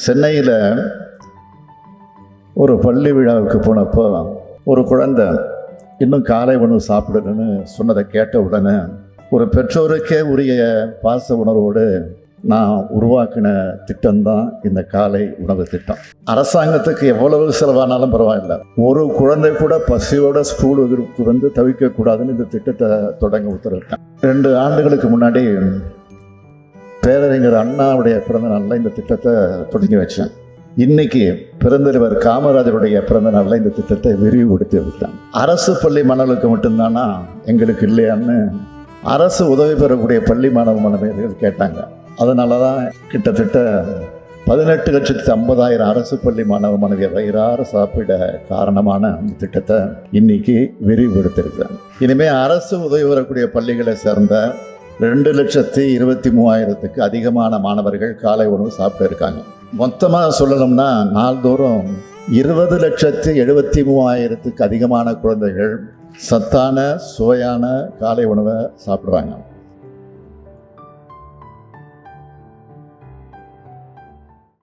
சென்னையில் ஒரு பள்ளி விழாவுக்கு போனப்போ ஒரு குழந்தை இன்னும் காலை உணவு சாப்பிடணும்னு சொன்னதை கேட்ட உடனே ஒரு பெற்றோருக்கே உரிய பாச உணர்வோடு நான் உருவாக்கின திட்டம்தான் இந்த காலை உணவு திட்டம். அரசாங்கத்துக்கு எவ்வளவு செலவானாலும் பரவாயில்ல, ஒரு குழந்தை கூட பசியோட ஸ்கூலுக்கு வந்து தவிக்கக்கூடாதுன்னு இந்த திட்டத்தை தொடங்க உத்தரவிட்டேன். 2 ஆண்டுகளுக்கு முன்னாடி பேரறிஞர் அண்ணாவுடைய பிறந்த நாளில் இந்த திட்டத்தை தொடங்கி வச்சேன். இன்னைக்கு பெருந்தலைவர் காமராஜருடைய பிறந்த நாளில் இந்த திட்டத்தை விரிவுபடுத்தி விட்டேன். அரசு பள்ளி மாணவர்களுக்கு மட்டும்தானா எங்களுக்கு இல்லையான்னு அரசு உதவி பெறக்கூடிய பள்ளி மாணவ மாணவியர்கள் கேட்டாங்க. அதனால தான் கிட்டத்தட்ட 18,50,000 அரசு பள்ளி மாணவ மாணவியர் வயிறார சாப்பிட காரணமான இந்த திட்டத்தை இன்னைக்கு விரிவுபடுத்தியிருக்கிறேன். இனிமேல் அரசு உதவி பெறக்கூடிய பள்ளிகளை சேர்ந்த 2,23,000க்கு அதிகமான மாணவர்கள் காலை உணவு சாப்பிட்டு இருக்காங்க. மொத்தமாக சொல்லணும்னா நாள்தோறும் 20,73,000க்கு அதிகமான குழந்தைகள் சத்தான சுவையான காலை உணவை சாப்பிட்றாங்க.